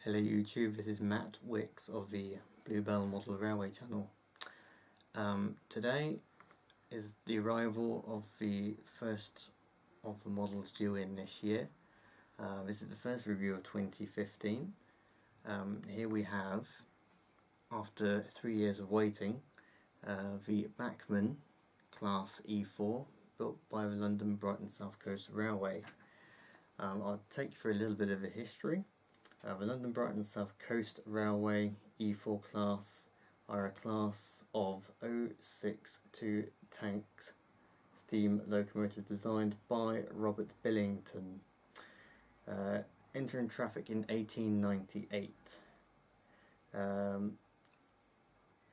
Hello YouTube, this is Matt Wicks of the Bluebell Model Railway channel. Today is the arrival of the first of the models due in this year. This is the first review of 2015. Here we have, after 3 years of waiting, the Bachmann Class E4 built by the London Brighton South Coast Railway. I'll take you through a little bit of the history. The London Brighton South Coast Railway E4 Class are a class of 062 tanks steam locomotive designed by Robert Billington, entering traffic in 1898. The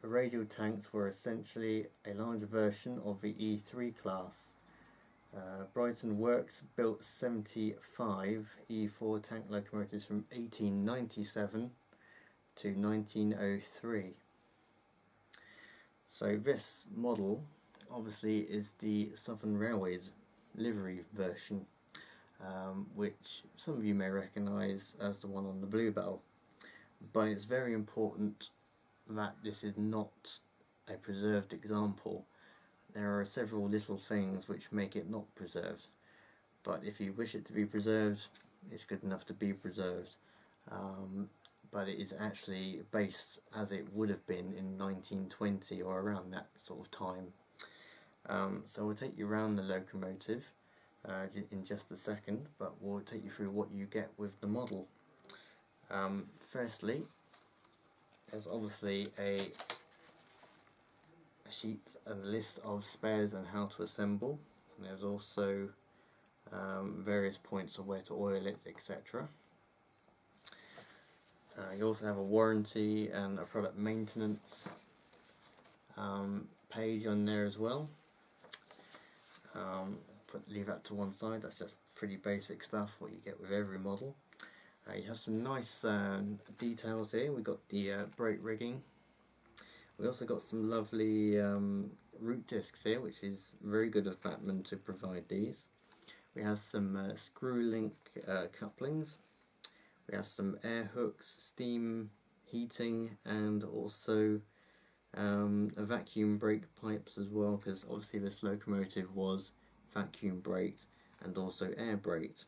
radial tanks were essentially a larger version of the E3 class. Brighton Works built 75 E4 tank locomotives from 1897 to 1903. So this model obviously is the Southern Railways livery version, which some of you may recognise as the one on the Bluebell, but it's very important that this is not a preserved example. There are several little things which make it not preserved, but if you wish it to be preserved, it's good enough to be preserved. But it is actually based as it would have been in 1920 or around that sort of time. So we'll take you around the locomotive in just a second, but we'll take you through what you get with the model. Firstly, there's obviously a sheet and a list of spares and how to assemble. And there's also various points of where to oil it, etc. You also have a warranty and a product maintenance page on there as well. Leave that to one side, that's just pretty basic stuff, what you get with every model. You have some nice details here. We've got the brake rigging. We also got some lovely root discs here, which is very good of Bachmann to provide these. We have some screw link couplings. We have some air hooks, steam heating, and also a vacuum brake pipes as well, because obviously this locomotive was vacuum braked and also air braked.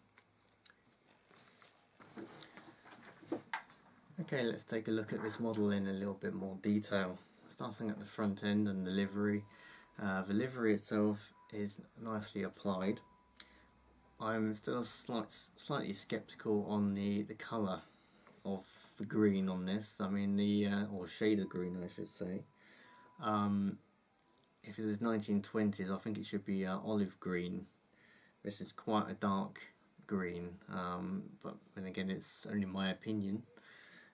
Okay, let's take a look at this model in a little bit more detail. Starting at the front end and the livery. The livery itself is nicely applied. I'm still slightly skeptical on the colour of the green on this. I mean or shade of green I should say. If it is 1920s, I think it should be olive green. This is quite a dark green, but then again it's only my opinion.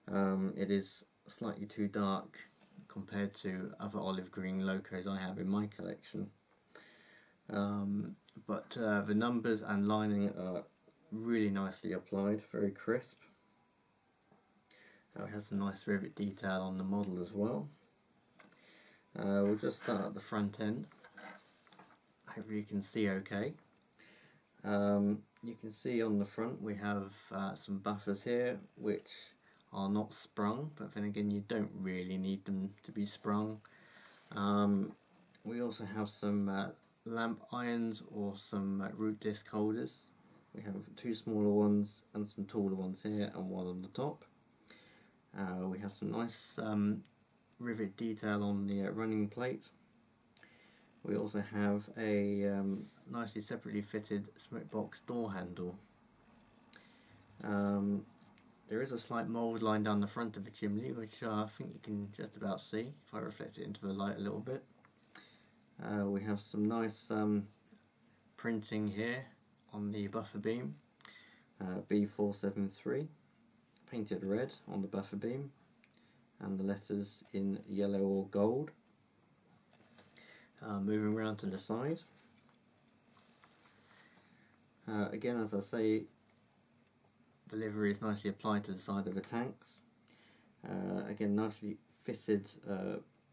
It is slightly too dark compared to other olive green locos I have in my collection. But the numbers and lining are really nicely applied, very crisp. It has some nice rivet detail on the model as well. We'll just start at the front end. Hopefully you can see okay. You can see on the front we have some buffers here which are not sprung, but then again you don't really need them to be sprung. We also have some lamp irons or some root disc holders. We have two smaller ones and some taller ones here and one on the top. We have some nice rivet detail on the running plate. We also have a nicely separately fitted smoke box door handle. There is a slight mould line down the front of the chimney, which I think you can just about see if I reflect it into the light a little bit. We have some nice printing here on the buffer beam, B473, painted red on the buffer beam, and the letters in yellow or gold. Moving around to the side. Again, as I say, the livery is nicely applied to the side of the tanks. Again, nicely fitted,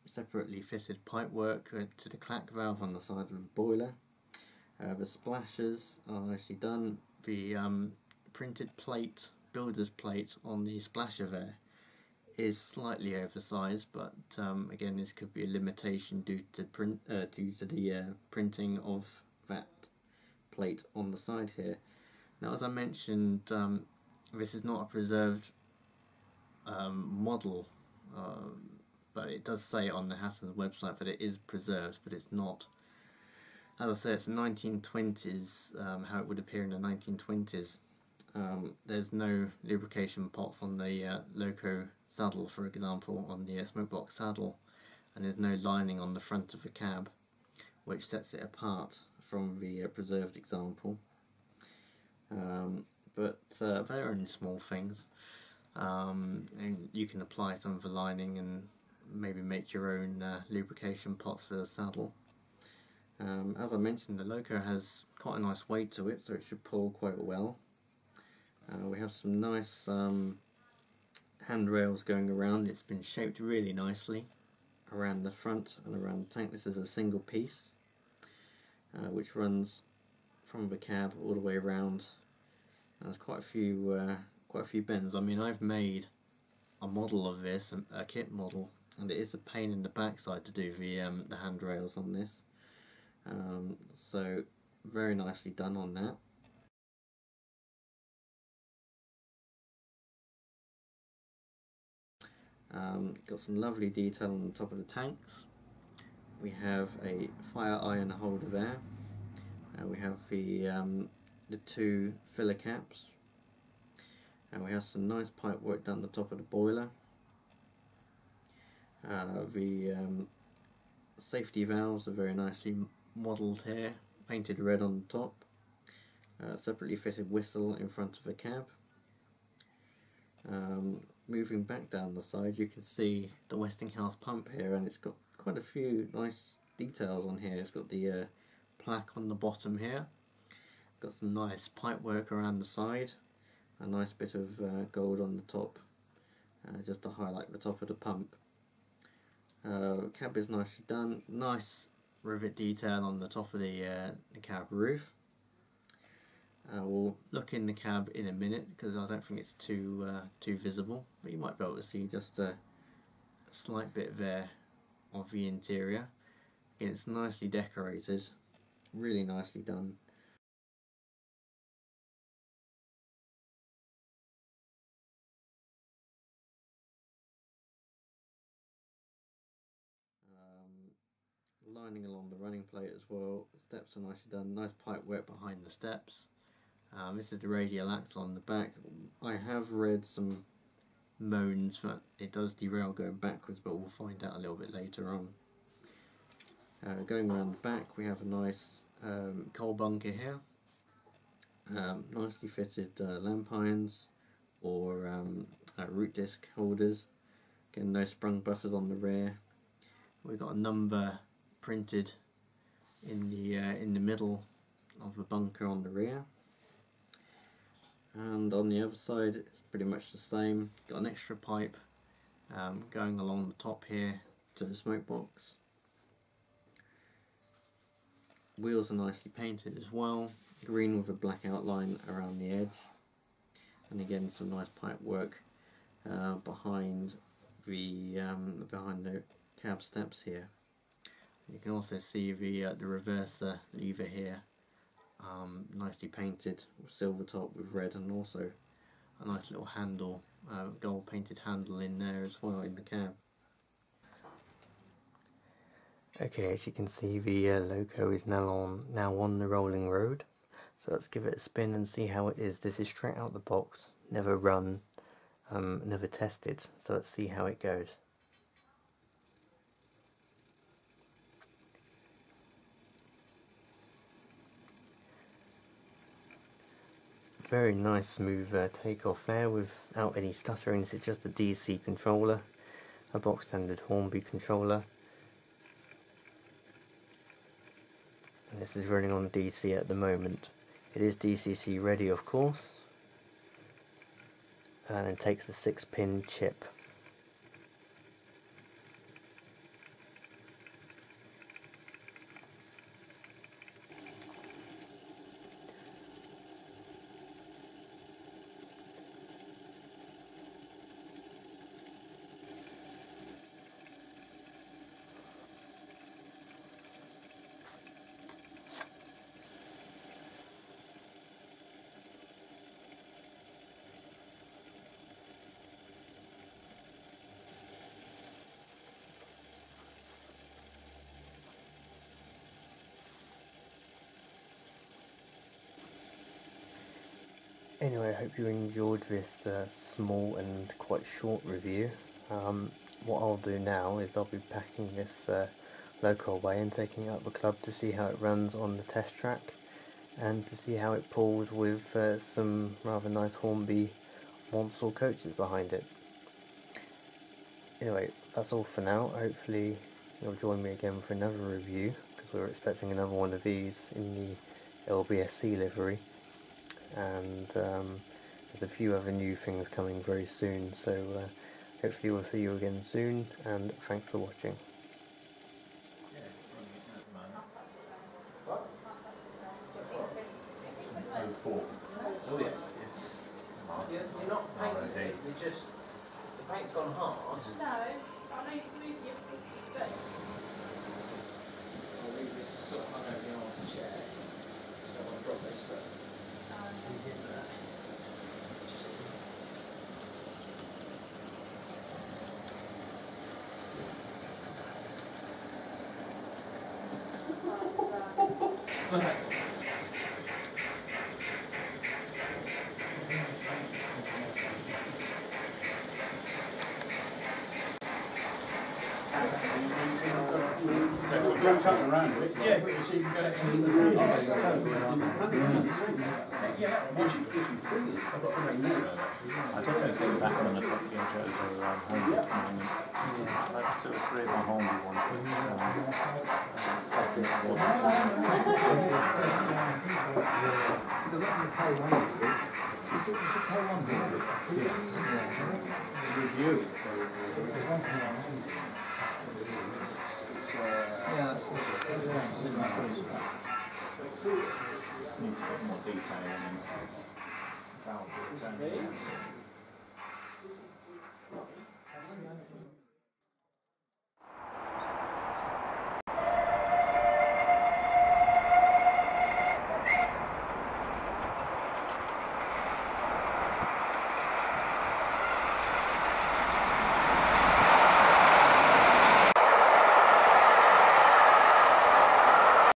separately fitted pipework to the clack valve on the side of the boiler. The splashes are nicely done. The printed plate builder's plate on the splasher there is slightly oversized, but again, this could be a limitation due to the printing of that plate on the side here. Now, as I mentioned, this is not a preserved model, but it does say on the Hatton's website that it is preserved, but it's not. As I say, it's the 1920s, how it would appear in the 1920s. There's no lubrication pots on the Loco saddle, for example, on the smoke box saddle, and there's no lining on the front of the cab, which sets it apart from the preserved example. But they're only small things, and you can apply some of the lining and maybe make your own lubrication pots for the saddle. As I mentioned, the Loco has quite a nice weight to it, so it should pull quite well. We have some nice handrails going around. It's been shaped really nicely around the front and around the tank. This is a single piece which runs from the cab all the way around. And there's quite a few bends. I mean, I've made a model of this, a kit model, and it is a pain in the backside to do the handrails on this. So very nicely done on that. Got some lovely detail on the top of the tanks. We have a fire iron holder there. We have the two filler caps, and we have some nice pipe work down the top of the boiler. The safety valves are very nicely modelled here, painted red on the top. Separately fitted whistle in front of the cab. Moving back down the side, you can see the Westinghouse pump here, and it's got quite a few nice details on here. It's got the plaque on the bottom here, got some nice pipe work around the side, a nice bit of gold on the top, just to highlight the top of the pump. Cab is nicely done, nice rivet detail on the top of the cab roof. We'll look in the cab in a minute because I don't think it's too visible, but you might be able to see just a slight bit there of the interior. Again, it's nicely decorated, really nicely done. Lining along the running plate as well. The steps are nicely done, nice pipe work behind the steps. This is the radial axle on the back. I have read some moans that it does derail going backwards, but we'll find out a little bit later on. Going around the back, we have a nice coal bunker here. Nicely fitted lamp irons or root disc holders. Again, no sprung buffers on the rear. We've got a number printed in the middle of the bunker on the rear. And on the other side it's pretty much the same. Got an extra pipe going along the top here to the smoke box. Wheels are nicely painted as well, green with a black outline around the edge, and again some nice pipe work behind the cab steps here. You can also see the reverser lever here, nicely painted with silver top with red, and also a nice little handle, gold painted handle in there as well in the cab. Okay, as you can see, the Loco is now on the rolling road, so let's give it a spin and see how it is. This is straight out the box, never run, never tested, so let's see how it goes. Very nice smooth takeoff there without any stuttering. This is just a DC controller, a box standard Hornby controller. And this is running on DC at the moment. It is DCC ready, of course, and it takes a 6-pin chip. Anyway, I hope you enjoyed this small and quite short review. What I'll do now is I'll be packing this Loco away and taking it up the club to see how it runs on the test track and to see how it pulls with some rather nice Hornby Monsell coaches behind it. Anyway, that's all for now. Hopefully you'll join me again for another review, because we're expecting another one of these in the LBSC livery, and there's a few other new things coming very soon, so hopefully we'll see you again soon, and thanks for watching. Oh yes, yes. You're not painting it, you're just, the paint's gone hard. No, I know you smooth your face. I'll leave this sort of hung over the arm of the chair. I don't want to drop this, but you get that. Around it. Yeah, so you can get it in the front. I definitely think Bachmann E4 Class are home at the moment. Like 2 or 3 of my homey ones. Review. Needs a bit more detail in valve.